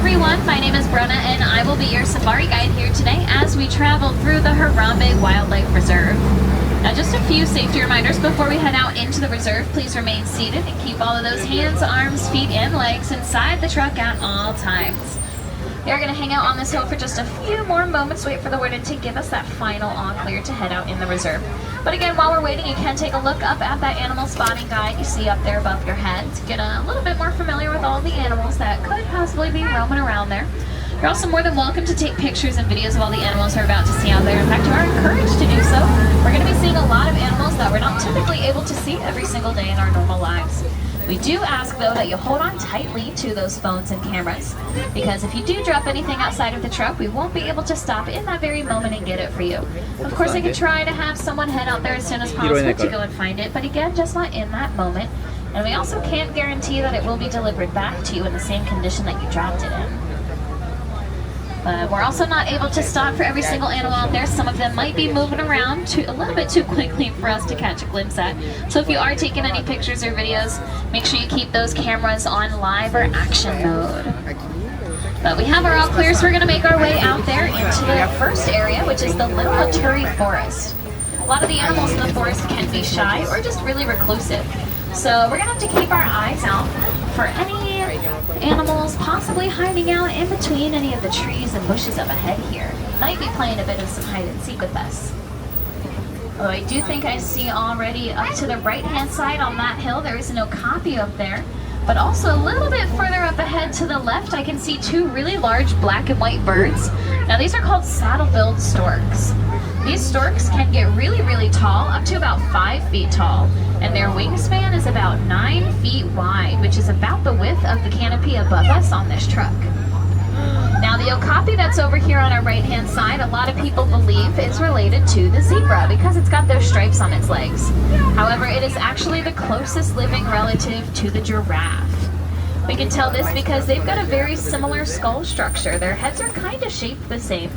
everyone, my name is Brenna and I will be your safari guide here today as we travel through the Harambe Wildlife Reserve. Now just a few safety reminders before we head out into the reserve. Please remain seated and keep all of those hands, arms, feet, and legs inside the truck at all times. We are going to hang out on this hill for just a few more moments, wait for the warden to give us that final all clear to head out in the reserve. But again, while we're waiting, you can take a look up at that animal spotting guide you see up there above your head to get a little bit more familiar with all the animals that could possibly be roaming around there. You're also more than welcome to take pictures and videos of all the animals we're about to see out there. In fact, you are encouraged to do so. We're going to be seeing a lot of animals that we're not typically able to see every single day in our normal lives. We do ask, though, that you hold on tightly to those phones and cameras, because if you do drop anything outside of the truck, we won't be able to stop in that very moment and get it for you. Of course, I could try to have someone head out there as soon as possible to go and find it, but again, just not in that moment. And we also can't guarantee that it will be delivered back to you in the same condition that you dropped it in. But we're also not able to stop for every single animal out there. Some of them might be moving around a little bit too quickly for us to catch a glimpse at. So if you are taking any pictures or videos, make sure you keep those cameras on live or action mode. But we have our all clear, so we're going to make our way out there into the first area, which is the Little Aturi Forest. A lot of the animals in the forest can be shy or just really reclusive. So we're going to have to keep our eyes out for any animals possibly hiding out in between any of the trees and bushes up ahead here. Might be playing a bit of some hide and seek with us. Although I do think I see already up to the right hand side on that hill there is no copy up there. But also a little bit further up ahead to the left I can see two really large black and white birds. Now these are called saddle-billed storks. These storks can get really tall, up to about 5 feet tall, and their wingspan is about 9 feet wide, which is about the width of the canopy above us on this truck. Now the okapi that's over here on our right hand side, a lot of people believe is related to the zebra because it's got those stripes on its legs. However, it is actually the closest living relative to the giraffe. We can tell this because they've got a very similar skull structure. Their heads are kind of shaped the same,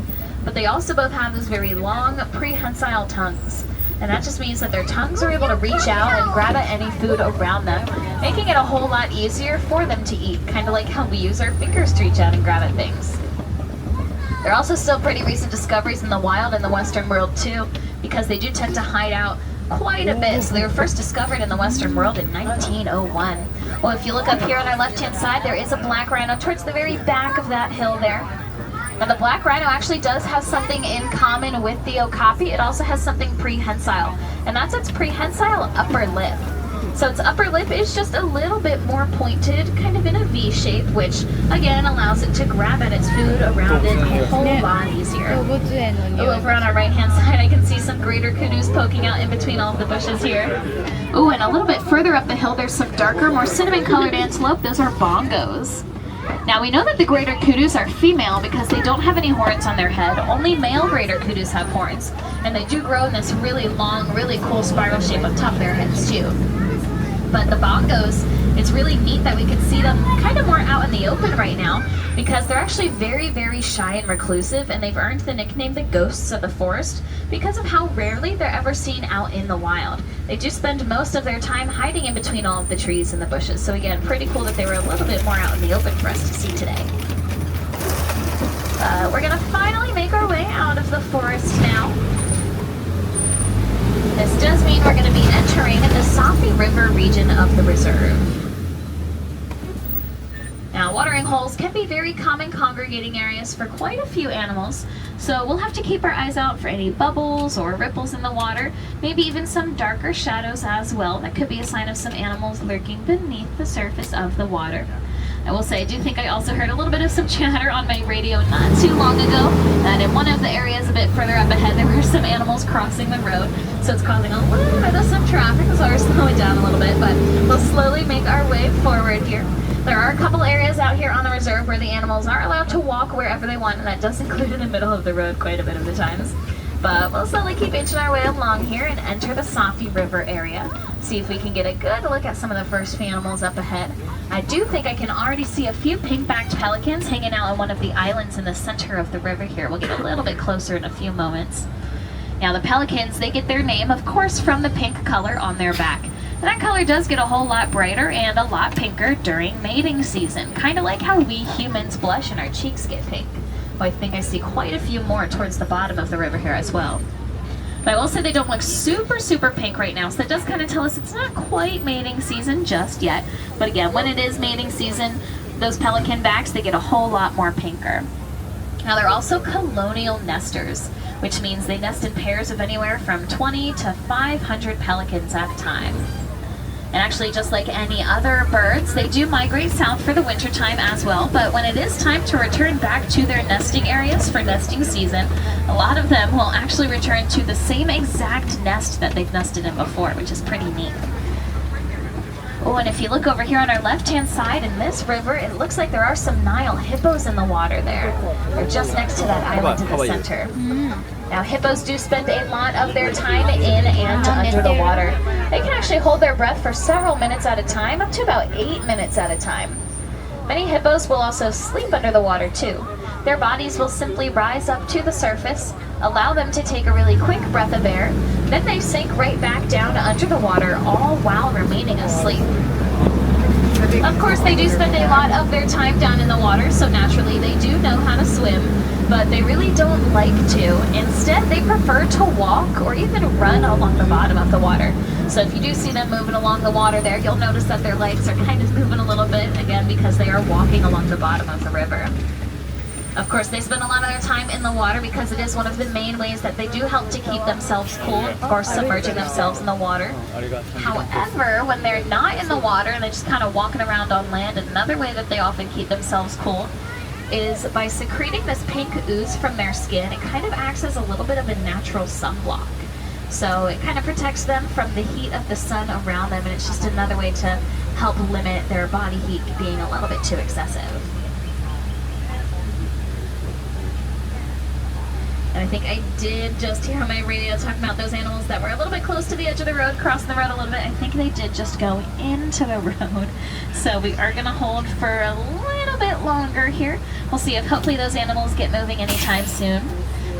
but they also both have those very long prehensile tongues. And that just means that their tongues are able to reach out and grab at any food around them, making it a whole lot easier for them to eat, kind of like how we use our fingers to reach out and grab at things. They're also still pretty recent discoveries in the wild in the Western world too, because they do tend to hide out quite a bit. So they were first discovered in the Western world in 1901. Well, if you look up here on our left-hand side, there is a black rhino towards the very back of that hill there. Now the black rhino actually does have something in common with the okapi. It also has something prehensile, and that's its prehensile upper lip. So its upper lip is just a little bit more pointed, kind of in a V shape, which again allows it to grab at its food around it a whole lot easier. Over on our right hand side I can see some greater kudos poking out in between all of the bushes here. Oh, and a little bit further up the hill there's some darker, more cinnamon colored antelope. Those are bongos. Now we know that the greater kudus are female because they don't have any horns on their head. Only male greater kudus have horns, and they do grow in this really long, really cool spiral shape on top of their heads too. But the bongos, it's really neat that we can see them kind of more out in the open right now because they're actually very shy and reclusive, and they've earned the nickname the ghosts of the forest because of how rarely they're ever seen out in the wild. They do spend most of their time hiding in between all of the trees and the bushes. So again, pretty cool that they were a little bit more out in the open for us to see today. We're gonna finally make our way out of the forest now. This does mean we're going to be entering the Safi River region of the reserve. Now, watering holes can be very common congregating areas for quite a few animals, so we'll have to keep our eyes out for any bubbles or ripples in the water, maybe even some darker shadows as well. That could be a sign of some animals lurking beneath the surface of the water. I will say, I do think I also heard a little bit of some chatter on my radio not too long ago, and in one of the areas a bit further up ahead there were some animals crossing the road, so it's causing a little bit of some traffic, so we're slowing down a little bit, but we'll slowly make our way forward here. There are a couple areas out here on the reserve where the animals are allowed to walk wherever they want, and that does include in the middle of the road quite a bit of the times. But we'll slowly keep inching our way along here and enter the Safi River area. See if we can get a good look at some of the first few animals up ahead. I do think I can already see a few pink-backed pelicans hanging out on one of the islands in the center of the river here. We'll get a little bit closer in a few moments. Now the pelicans, they get their name, of course, from the pink color on their back. That color does get a whole lot brighter and a lot pinker during mating season, kind of like how we humans blush and our cheeks get pink. Well, I think I see quite a few more towards the bottom of the river here as well. But I will say they don't look super pink right now, so that does kind of tell us it's not quite mating season just yet. But again, when it is mating season, those pelican backs, they get a whole lot more pinker. Now they're also colonial nesters, which means they nest in pairs of anywhere from 20 to 500 pelicans at a time. And actually, just like any other birds, they do migrate south for the winter time as well, but when it is time to return back to their nesting areas for nesting season, a lot of them will actually return to the same exact nest that they've nested in before, which is pretty neat. Oh, and if you look over here on our left-hand side in this river, it looks like there are some Nile hippos in the water there. They're just next to that island in the center. Now, hippos do spend a lot of their time in and under the water. They can actually hold their breath for several minutes at a time, up to about 8 minutes at a time. Many hippos will also sleep under the water too. Their bodies will simply rise up to the surface, allow them to take a really quick breath of air, then they sink right back down under the water, all while remaining asleep. Of course, they do spend a lot of their time down in the water, so naturally they do know how to swim, but they really don't like to. Instead, they prefer to walk or even run along the bottom of the water. So if you do see them moving along the water there, you'll notice that their legs are kind of moving a little bit, again, because they are walking along the bottom of the river. Of course, they spend a lot of their time in the water because it is one of the main ways that they do help to keep themselves cool, of course submerging themselves in the water. However, when they're not in the water and they're just kind of walking around on land, another way that they often keep themselves cool is by secreting this pink ooze from their skin. It kind of acts as a little bit of a natural sunblock. So it kind of protects them from the heat of the sun around them, and it's just another way to help limit their body heat being a little bit too excessive. And I think I did just hear on my radio talking about those animals that were a little bit close to the edge of the road, crossing the road a little bit. I think they did just go into the road. So we are going to hold for a little bit longer here. We'll see if hopefully those animals get moving anytime soon.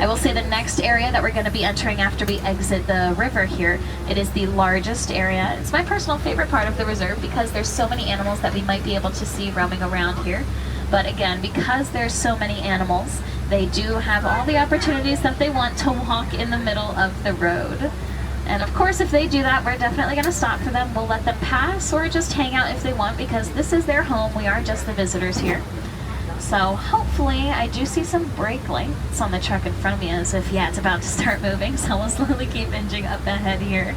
I will say the next area that we're going to be entering after we exit the river here, it is the largest area. It's my personal favorite part of the reserve because there's so many animals that we might be able to see roaming around here. But again, because there's so many animals, they do have all the opportunities that they want to walk in the middle of the road. And of course, if they do that, we're definitely going to stop for them. We'll let them pass or just hang out if they want because this is their home. We are just the visitors here. So hopefully, I do see some brake lights on the truck in front of me as if, yeah, it's about to start moving. So we'll slowly keep inching up ahead here.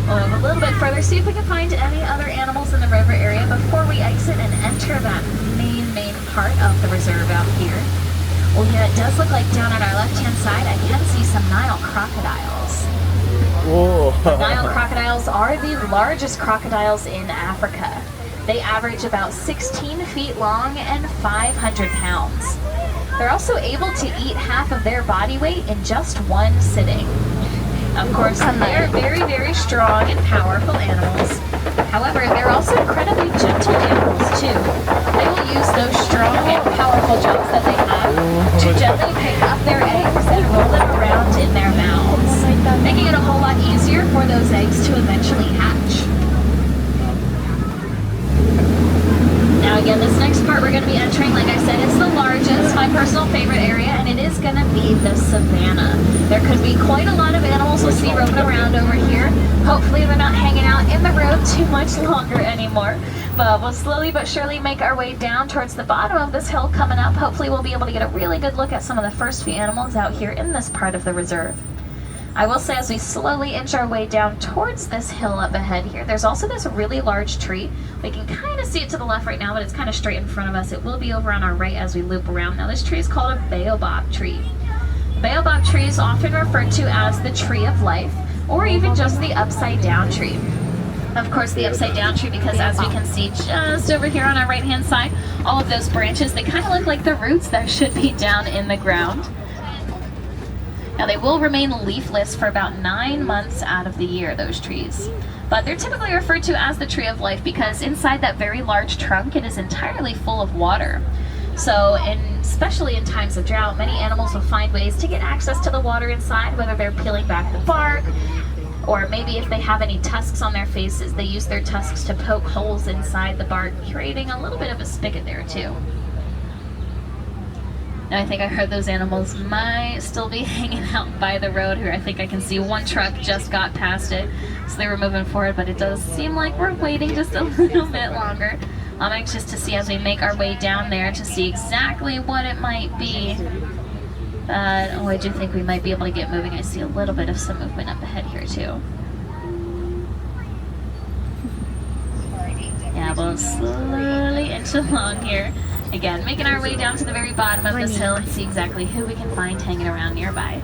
We'll move a little bit further, see if we can find any other animals in the river area before we exit and enter that main part of the reserve out here. Well, yeah, it does look like down on our left-hand side, I can see some Nile crocodiles. Whoa. The Nile crocodiles are the largest crocodiles in Africa. They average about 16 feet long and 500 pounds. They're also able to eat half of their body weight in just one sitting. Of course, they are very strong and powerful animals. However, they're also incredibly gentle animals too. They will use those strong and powerful jaws that they have to gently pick up their eggs and roll them around in their mouths, making it a whole lot easier for those eggs to eventually hatch. Now again, this next part we're going to be entering, like I said, it's the largest, my personal favorite area, and it is going to be the savannah. There could be quite a lot of animals we'll see roaming around over here. Hopefully they're not hanging out in the road too much longer anymore. But we'll slowly but surely make our way down towards the bottom of this hill coming up. Hopefully we'll be able to get a really good look at some of the first few animals out here in this part of the reserve. I will say as we slowly inch our way down towards this hill up ahead here, there's also this really large tree. We can kind of see it to the left right now, but it's kind of straight in front of us. It will be over on our right as we loop around. Now this tree is called a baobab tree. Baobab tree is often referred to as the tree of life, or even just the upside down tree. Of course, the upside down tree because as we can see just over here on our right hand side, all of those branches, they kind of look like the roots that should be down in the ground. Now they will remain leafless for about 9 months out of the year, those trees. But they're typically referred to as the tree of life because inside that very large trunk, it is entirely full of water. So, especially in times of drought, many animals will find ways to get access to the water inside, whether they're peeling back the bark, Or maybe if they have any tusks on their faces, they use their tusks to poke holes inside the bark, creating a little bit of a spigot there too. Now I think I heard those animals might still be hanging out by the road here. I think I can see one truck just got past it, so they were moving forward, but it does seem like we're waiting just a little bit longer. I'm anxious to see as we make our way down there to see exactly what it might be. But oh, I do think we might be able to get moving. I see a little bit of some movement up ahead here too. Yeah, we'll slowly inch along here. Again, making our way down to the very bottom of this hill and see exactly who we can find hanging around nearby.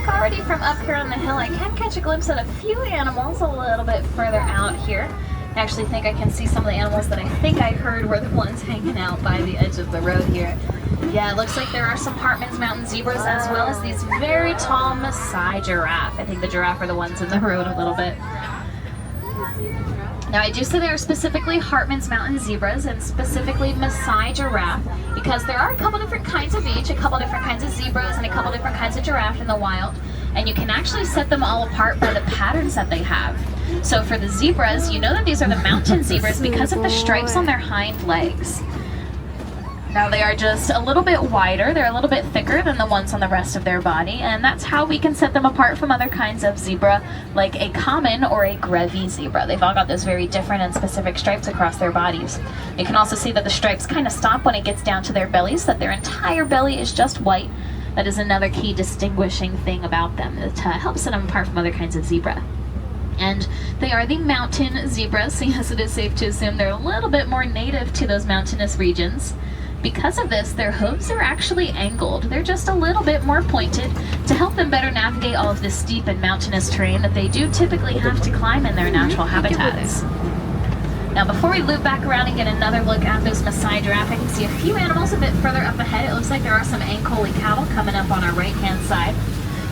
Already from up here on the hill, I can catch a glimpse at a few animals a little bit further out here. I actually think I can see some of the animals that I think I heard were the ones hanging out by the edge of the road here. Yeah, it looks like there are some Hartman's Mountain zebras as well as these very tall Maasai giraffe. I think the giraffe are the ones in the road a little bit. Now I do say there are specifically Hartman's Mountain zebras and specifically Maasai giraffe because there are a couple different kinds of each, a couple different kinds of zebras and a couple different kinds of giraffe in the wild, and you can actually set them all apart by the patterns that they have. So for the zebras, you know that these are the mountain zebras because of the stripes on their hind legs. Now they are just a little bit wider, they're a little bit thicker than the ones on the rest of their body, and that's how we can set them apart from other kinds of zebra, like a common or a Grevy's zebra. They've all got those very different and specific stripes across their bodies. You can also see that the stripes kind of stop when it gets down to their bellies, that their entire belly is just white. That is another key distinguishing thing about them that helps set them apart from other kinds of zebra. And they are the mountain zebras, so yes, it is safe to assume they're a little bit more native to those mountainous regions. Because of this, their hooves are actually angled. They're just a little bit more pointed to help them better navigate all of this steep and mountainous terrain that they do typically have to climb in their natural habitats. Now before we loop back around and get another look at those Maasai giraffe, I can see a few animals a bit further up ahead. It looks like there are some Ankoli cattle coming up on our right hand side.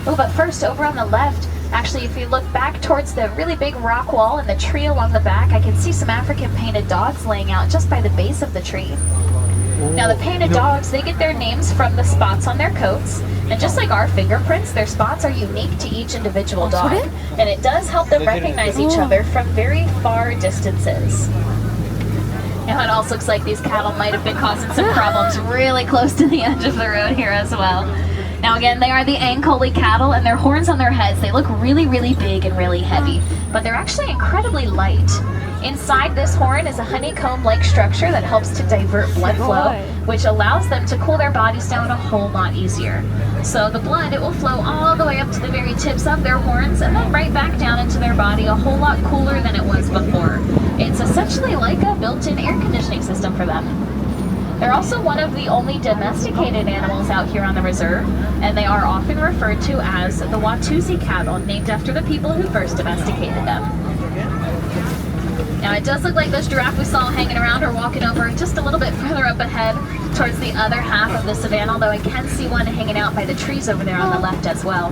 Oh, but first over on the left, actually if you look back towards the really big rock wall and the tree along the back, I can see some African painted dogs laying out just by the base of the tree. Now the painted dogs, they get their names from the spots on their coats, and just like our fingerprints, their spots are unique to each individual dog, and it does help them recognize each other from very far distances. Now it also looks like these cattle might have been causing some problems really close to the edge of the road here as well. Now again, they are the Ankoli cattle, and their horns on their heads, they look really, really big and really heavy, but they're actually incredibly light. Inside this horn is a honeycomb-like structure that helps to divert blood flow, which allows them to cool their bodies down a whole lot easier. So the blood, it will flow all the way up to the very tips of their horns and then right back down into their body a whole lot cooler than it was before. It's essentially like a built-in air conditioning system for them. They're also one of the only domesticated animals out here on the reserve, and they are often referred to as the Watusi cattle, named after the people who first domesticated them. Now it does look like those giraffe we saw hanging around are walking over just a little bit further up ahead towards the other half of the savanna, although I can see one hanging out by the trees over there on the left as well.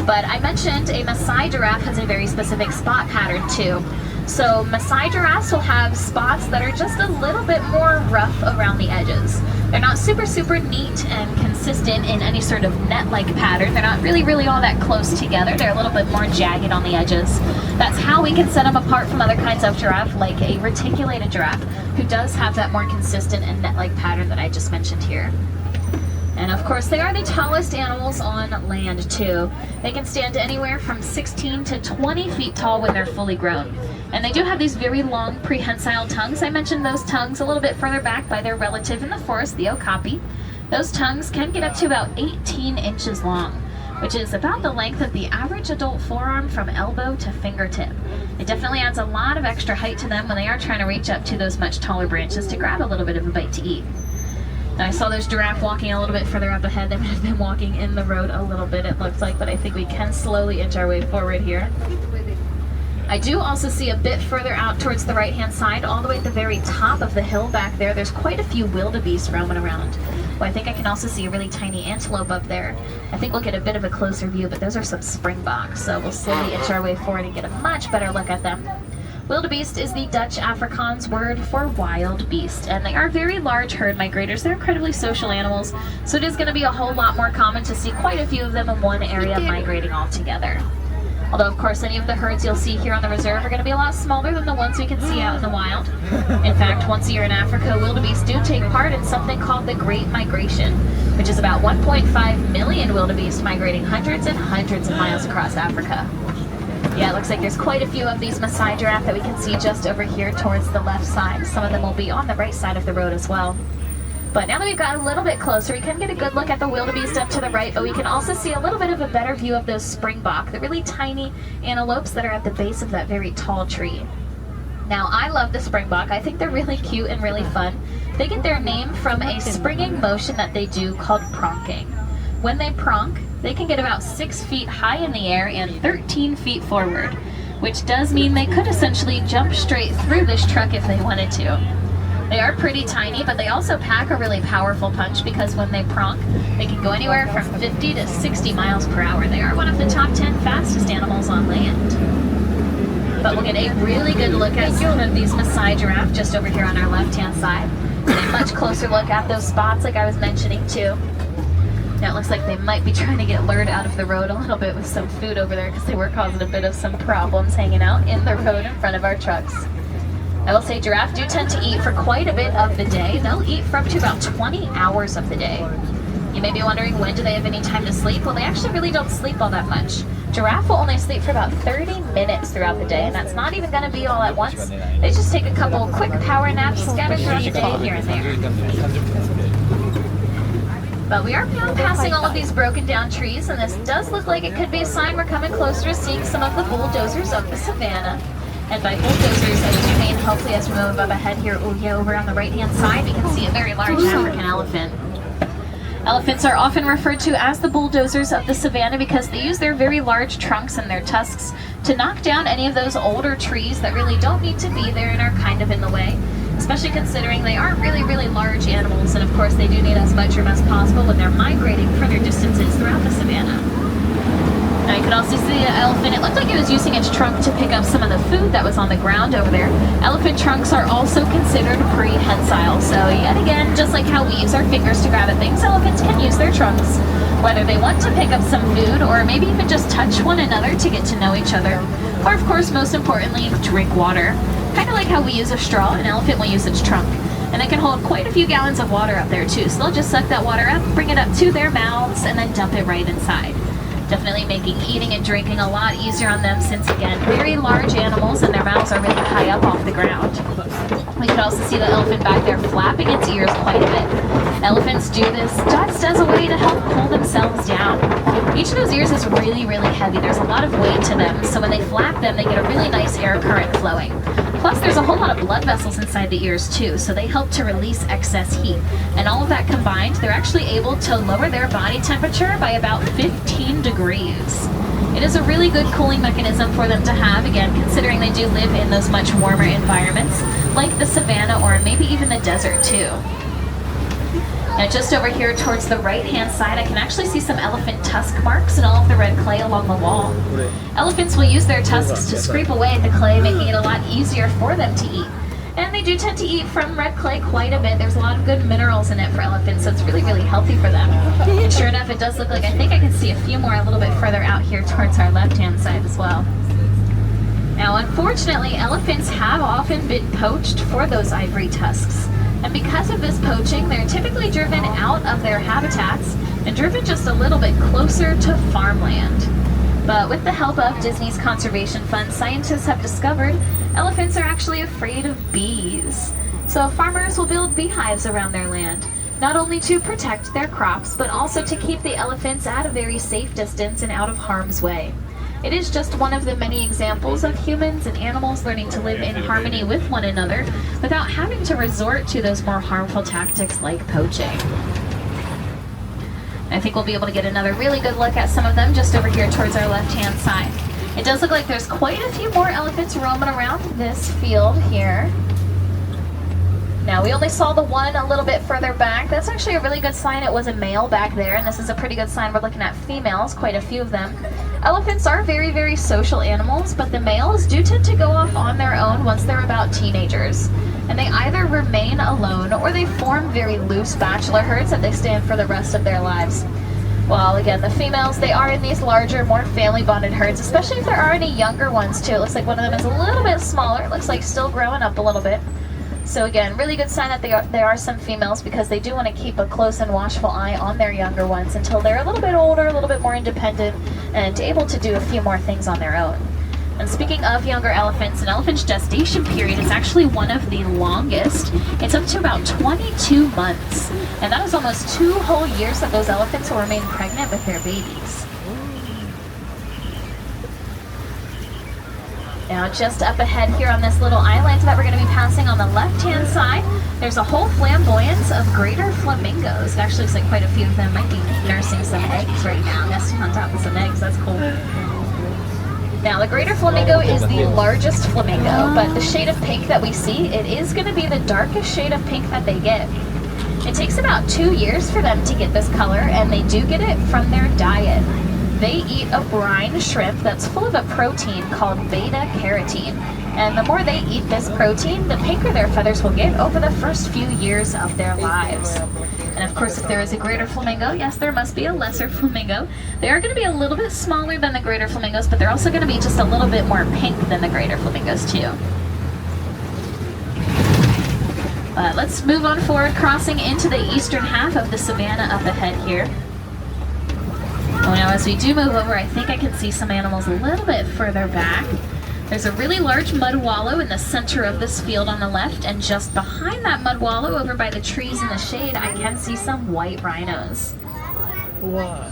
But I mentioned a Maasai giraffe has a very specific spot pattern too. So Maasai giraffes will have spots that are just a little bit more rough around the edges. They're not super neat and consistent in any sort of net-like pattern. They're not really all that close together. They're a little bit more jagged on the edges. That's how we can set them apart from other kinds of giraffe, like a reticulated giraffe, who does have that more consistent and net-like pattern that I just mentioned here. And of course, they are the tallest animals on land too. They can stand anywhere from 16 to 20 feet tall when they're fully grown. And they do have these very long prehensile tongues. I mentioned those tongues a little bit further back by their relative in the forest, the okapi. Those tongues can get up to about 18 inches long, which is about the length of the average adult forearm from elbow to fingertip. It definitely adds a lot of extra height to them when they are trying to reach up to those much taller branches to grab a little bit of a bite to eat. I saw there's giraffe walking a little bit further up ahead. They might have been walking in the road a little bit, it looks like, but I think we can slowly inch our way forward here. I do also see a bit further out towards the right-hand side, all the way at the very top of the hill back there. There's quite a few wildebeest roaming around. Well, I think I can also see a really tiny antelope up there. I think we'll get a bit of a closer view, but those are some springboks, so we'll slowly inch our way forward and get a much better look at them. Wildebeest is the Dutch Afrikaans word for wild beast, and they are very large herd migrators. They're incredibly social animals, so it is going to be a whole lot more common to see quite a few of them in one area migrating all together. Although, of course, any of the herds you'll see here on the reserve are going to be a lot smaller than the ones we can see out in the wild. In fact, once a year in Africa, wildebeest do take part in something called the Great Migration, which is about 1.5 million wildebeest migrating hundreds and hundreds of miles across Africa. Yeah, it looks like there's quite a few of these Maasai giraffe that we can see just over here towards the left side. Some of them will be on the right side of the road as well. But now that we've got a little bit closer, we can get a good look at the wildebeest up to the right, but we can also see a little bit of a better view of those springbok, the really tiny antelopes that are at the base of that very tall tree. Now, I love the springbok. I think they're really cute and really fun. They get their name from a springing motion that they do called pronking. When they pronk, they can get about 6 feet high in the air and 13 feet forward, which does mean they could essentially jump straight through this truck if they wanted to. They are pretty tiny, but they also pack a really powerful punch because when they pronk, they can go anywhere from 50 to 60 miles per hour. They are one of the top 10 fastest animals on land. But we'll get a really good look at some of these Maasai giraffe just over here on our left-hand side. Get a much closer look at those spots like I was mentioning too. Now it looks like they might be trying to get lured out of the road a little bit with some food over there because they were causing a bit of some problems hanging out in the road in front of our trucks. I will say giraffe do tend to eat for quite a bit of the day. They'll eat for up to about 20 hours of the day. You may be wondering, when do they have any time to sleep? Well, they actually really don't sleep all that much. Giraffe will only sleep for about 30 minutes throughout the day, and that's not even going to be all at once. They just take a couple quick power naps scattered throughout the day here and there. But we are now passing all of these broken down trees, and this does look like it could be a sign we're coming closer to seeing some of the bulldozers of the savannah. And by bulldozers, I just mean hopefully as we move up ahead here, over on the right-hand side, we can see a very large African elephant. Elephants are often referred to as the bulldozers of the savannah because they use their very large trunks and their tusks to knock down any of those older trees that really don't need to be there and are kind of in the way. Especially considering they are really, really large animals, and of course they do need as much room as possible when they're migrating further distances throughout the savannah. Now you can also see the elephant. It looked like it was using its trunk to pick up some of the food that was on the ground over there. Elephant trunks are also considered prehensile, so yet again, just like how we use our fingers to grab at things, elephants can use their trunks, whether they want to pick up some food or maybe even just touch one another to get to know each other, or of course, most importantly, drink water. Kind of like how we use a straw, an elephant will use its trunk. And they can hold quite a few gallons of water up there too, so they'll just suck that water up, bring it up to their mouths, and then dump it right inside. Definitely making eating and drinking a lot easier on them since, again, very large animals and their mouths are really high up off the ground. We can also see the elephant back there flapping its ears quite a bit. Elephants do this just as a way to help pull themselves down. Each of those ears is really, really heavy. There's a lot of weight to them, so when they flap them, they get a really nice air current flowing. Plus, there's a whole lot of blood vessels inside the ears too, so they help to release excess heat. And all of that combined, they're actually able to lower their body temperature by about 15 degrees. It is a really good cooling mechanism for them to have, again, considering they do live in those much warmer environments, like the savannah or maybe even the desert too. Now just over here towards the right-hand side, I can actually see some elephant tusk marks and all of the red clay along the wall. Elephants will use their tusks to scrape away at the clay, making it a lot easier for them to eat. And they do tend to eat from red clay quite a bit. There's a lot of good minerals in it for elephants, so it's really, really healthy for them. And sure enough, it does look like, I think I can see a few more a little bit further out here towards our left-hand side as well. Now, unfortunately, elephants have often been poached for those ivory tusks. And because of this poaching, they're typically driven out of their habitats and driven just a little bit closer to farmland. But with the help of Disney's Conservation Fund, scientists have discovered elephants are actually afraid of bees. So farmers will build beehives around their land, not only to protect their crops, but also to keep the elephants at a very safe distance and out of harm's way. It is just one of the many examples of humans and animals learning to live in harmony with one another without having to resort to those more harmful tactics like poaching. I think we'll be able to get another really good look at some of them just over here towards our left-hand side. It does look like there's quite a few more elephants roaming around this field here. Now, we only saw the one a little bit further back. That's actually a really good sign it was a male back there, and this is a pretty good sign we're looking at females, quite a few of them. Elephants are very, very social animals, but the males do tend to go off on their own once they're about teenagers. And they either remain alone or they form very loose bachelor herds that they stay in for the rest of their lives. Well, again, the females, they are in these larger, more family-bonded herds, especially if there are any younger ones, too. It looks like one of them is a little bit smaller. It looks like still growing up a little bit. So again, really good sign that there are some females because they do want to keep a close and watchful eye on their younger ones until they're a little bit older, a little bit more independent, and able to do a few more things on their own. And speaking of younger elephants, an elephant's gestation period is actually one of the longest. It's up to about 22 months. And that is almost 2 whole years that those elephants will remain pregnant with their babies. Now, just up ahead here on this little island that we're going to be passing on the left-hand side, there's a whole flamboyance of greater flamingos. It actually looks like quite a few of them might be nursing some eggs right now, nesting on top of some eggs. That's cool. Now, the greater flamingo is the largest flamingo, but the shade of pink that we see, it is going to be the darkest shade of pink that they get. It takes about 2 years for them to get this color, and they do get it from their diet. They eat a brine shrimp that's full of a protein called beta-carotene. And the more they eat this protein, the pinker their feathers will get over the first few years of their lives. And of course, if there is a greater flamingo, yes, there must be a lesser flamingo. They are going to be a little bit smaller than the greater flamingos, but they're also going to be just a little bit more pink than the greater flamingos too. Let's move on forward, crossing into the eastern half of the savanna up ahead here. Oh, now as we do move over, I think I can see some animals a little bit further back. There's a really large mud wallow in the center of this field on the left, and just behind that mud wallow, over by the trees in the shade, I can see some white rhinos. Wow.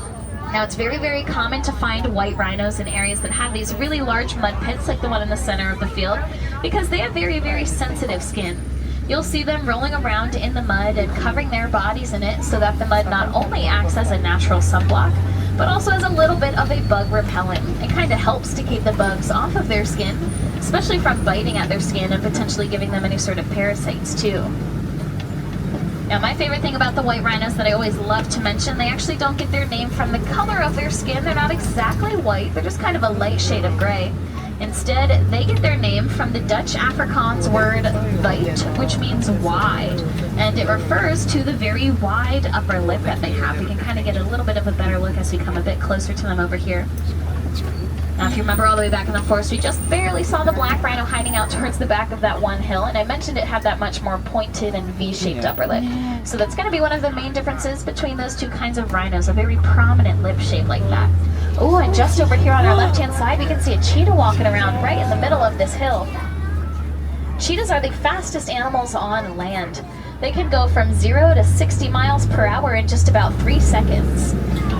Now, it's very, very common to find white rhinos in areas that have these really large mud pits like the one in the center of the field, because they have very, very sensitive skin. You'll see them rolling around in the mud and covering their bodies in it so that the mud not only acts as a natural sunblock, but also as a little bit of a bug repellent. It kind of helps to keep the bugs off of their skin, especially from biting at their skin and potentially giving them any sort of parasites too. Now, my favorite thing about the white rhinos that I always love to mention, they actually don't get their name from the color of their skin. They're not exactly white, they're just kind of a light shade of gray. Instead, they get their name from the Dutch Afrikaans word wijd, which means wide, and it refers to the very wide upper lip that they have. We can kind of get a little bit of a better look as we come a bit closer to them over here. Now, if you remember all the way back in the forest, we just barely saw the black rhino hiding out towards the back of that one hill, and I mentioned it had that much more pointed and V-shaped upper lip. So that's going to be one of the main differences between those two kinds of rhinos, a very prominent lip shape like that. Oh, and just over here on our left-hand side, we can see a cheetah walking around right in the middle of this hill. Cheetahs are the fastest animals on land. They can go from 0 to 60 miles per hour in just about 3 seconds.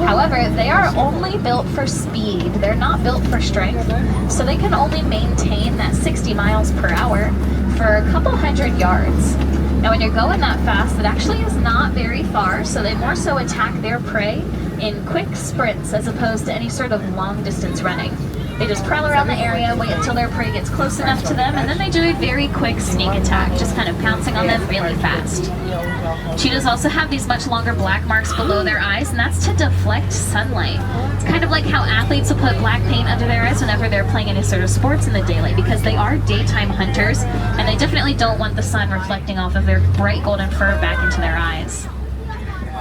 However, they are only built for speed. They're not built for strength, so they can only maintain that 60 miles per hour for a couple hundred yards. Now, when you're going that fast, it actually is not very far, so they more so attack their prey in quick sprints as opposed to any sort of long distance running. They just prowl around the area, wait until their prey gets close enough to them, and then they do a very quick sneak attack, just kind of pouncing on them really fast. Cheetahs also have these much longer black marks below their eyes, and that's to deflect sunlight. It's kind of like how athletes will put black paint under their eyes whenever they're playing any sort of sports in the daylight, because they are daytime hunters, and they definitely don't want the sun reflecting off of their bright golden fur back into their eyes.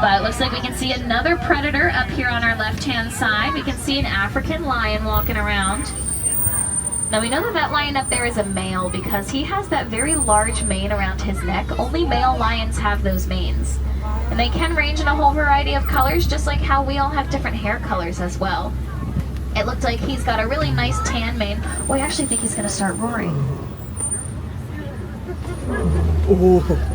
But it looks like we can see another predator up here on our left-hand side. We can see an African lion walking around. Now, we know that that lion up there is a male because he has that very large mane around his neck. Only male lions have those manes. And they can range in a whole variety of colors, just like how we all have different hair colors as well. It looked like he's got a really nice tan mane. Oh, I actually think he's going to start roaring. Oh.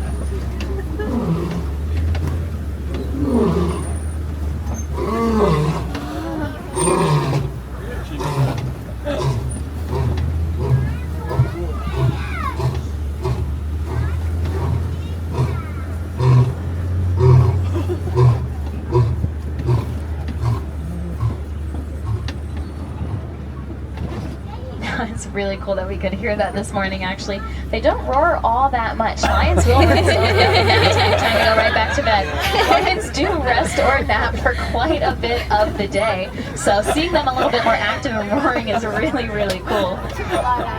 really cool that we could hear that this morning, actually. They don't roar all that much. Lions will rest or nap time to go right back to bed. Lions do rest or nap for quite a bit of the day. So seeing them a little bit more active and roaring is really, really cool.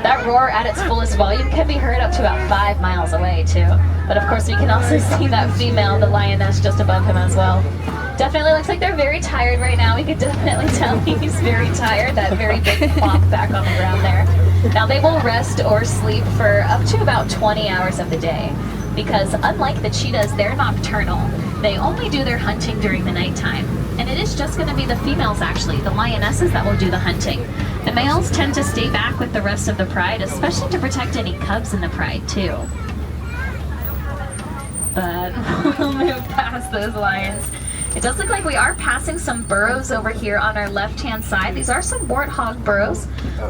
That roar at its fullest volume can be heard up to about 5 miles away, too. But of course, we can also see that female, the lioness, just above him as well. Definitely looks like they're very tired right now. We could definitely tell he's very tired. That very big plop back on the ground there. Now they will rest or sleep for up to about 20 hours of the day because unlike the cheetahs, they're nocturnal. They only do their hunting during the nighttime. And it is just going to be the females, actually, the lionesses, that will do the hunting. The males tend to stay back with the rest of the pride, especially to protect any cubs in the pride, too. But we'll move past those lions. It does look like we are passing some burrows over here on our left-hand side. These are some warthog burrows.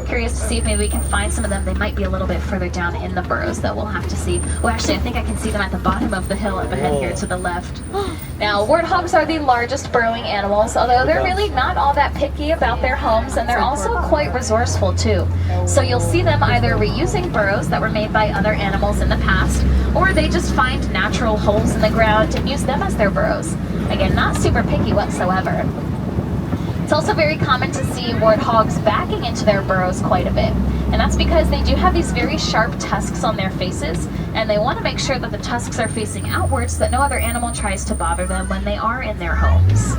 Curious to see if maybe we can find some of them. They might be a little bit further down in the burrows, though. We'll have to see. Oh, actually, I think I can see them at the bottom of the hill up ahead here to the left. Now, warthogs are the largest burrowing animals, although they're really not all that picky about their homes, and they're also quite resourceful, too. So you'll see them either reusing burrows that were made by other animals in the past, or they just find natural holes in the ground and use them as their burrows. Again, not super picky whatsoever. It's also very common to see warthogs backing into their burrows quite a bit. And that's because they do have these very sharp tusks on their faces, and they want to make sure that the tusks are facing outwards so that no other animal tries to bother them when they are in their homes.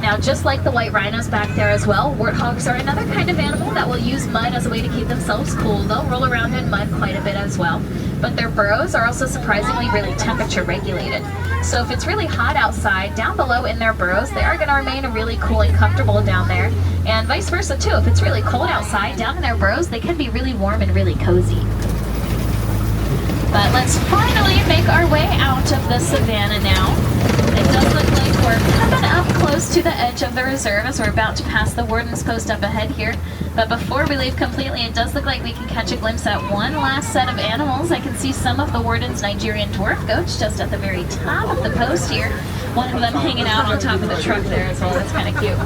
Now, just like the white rhinos back there as well, warthogs are another kind of animal that will use mud as a way to keep themselves cool. They'll roll around in mud quite a bit as well. But their burrows are also surprisingly really temperature regulated. So if it's really hot outside, down below in their burrows, they are going to remain really cool and comfortable down there. And vice versa too. If it's really cold outside, down in their burrows, they can be really warm and really cozy. But let's finally make our way out of the savannah now. It does look like we're coming up close to the edge of the reserve as we're about to pass the warden's post up ahead here. But before we leave completely, it does look like we can catch a glimpse at one last set of animals. I can see some of the warden's Nigerian dwarf goats just at the very top of the post here. One of them hanging out on top of the truck there as well. That's kind of cute.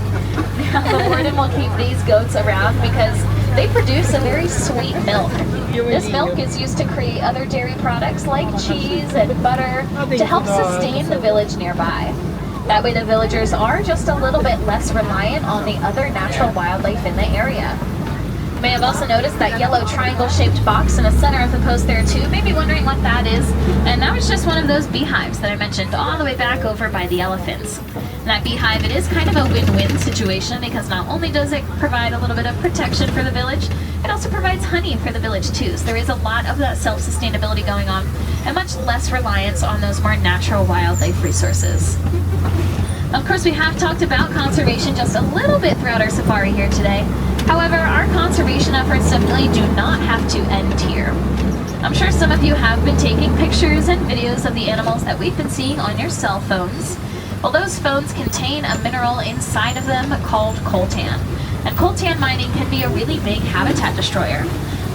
Now the warden will keep these goats around because they produce a very sweet milk. This milk is used to create other dairy products like cheese and butter to help sustain the village nearby. That way the villagers are just a little bit less reliant on the other natural wildlife in the area. You may have also noticed that yellow triangle-shaped box in the center of the post there too. Maybe wondering what that is. And that was just one of those beehives that I mentioned all the way back over by the elephants. And that beehive, it is kind of a win-win situation because not only does it provide a little bit of protection for the village, it also provides honey for the village too. So there is a lot of that self-sustainability going on and much less reliance on those more natural wildlife resources. Of course, we have talked about conservation just a little bit throughout our safari here today. However, our conservation efforts definitely do not have to end here. I'm sure some of you have been taking pictures and videos of the animals that we've been seeing on your cell phones. Well, those phones contain a mineral inside of them called coltan. And coltan mining can be a really big habitat destroyer.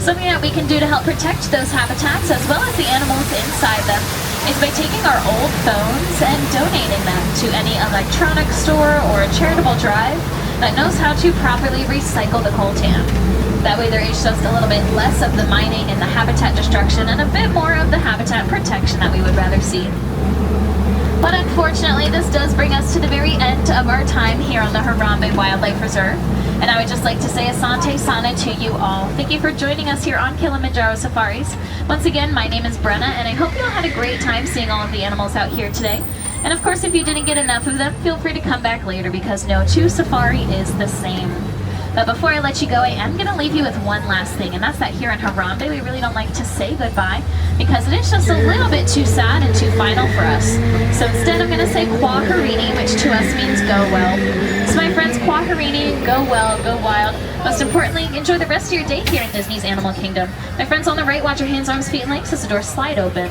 Something that we can do to help protect those habitats as well as the animals inside them is by taking our old phones and donating them to any electronics store or a charitable drive that knows how to properly recycle the coltan. That way there is just a little bit less of the mining and the habitat destruction and a bit more of the habitat protection that we would rather see. But unfortunately, this does bring us to the very end of our time here on the Harambe Wildlife Reserve. And I would just like to say Asante Sana to you all. Thank you for joining us here on Kilimanjaro Safaris. Once again, my name is Brenna, and I hope you all had a great time seeing all of the animals out here today. And of course, if you didn't get enough of them, feel free to come back later because no two safari is the same. But before I let you go, I am going to leave you with one last thing, and that's that here in Harambe, we really don't like to say goodbye because it is just a little bit too sad and too final for us. So instead, I'm going to say Kwaherini, which to us means go well. So my friends, Kwaherini, go well, go wild. Most importantly, enjoy the rest of your day here in Disney's Animal Kingdom. My friends on the right, watch your hands, arms, feet, and legs as the doors slide open.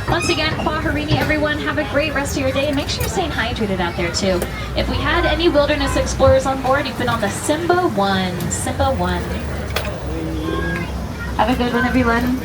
Once again, Kwaherini, everyone, have a great rest of your day, and make sure you're staying hydrated out there, too. If we had any wilderness explorers on board, you've been on the Simba 1. Simba 1. Have a good one, everyone.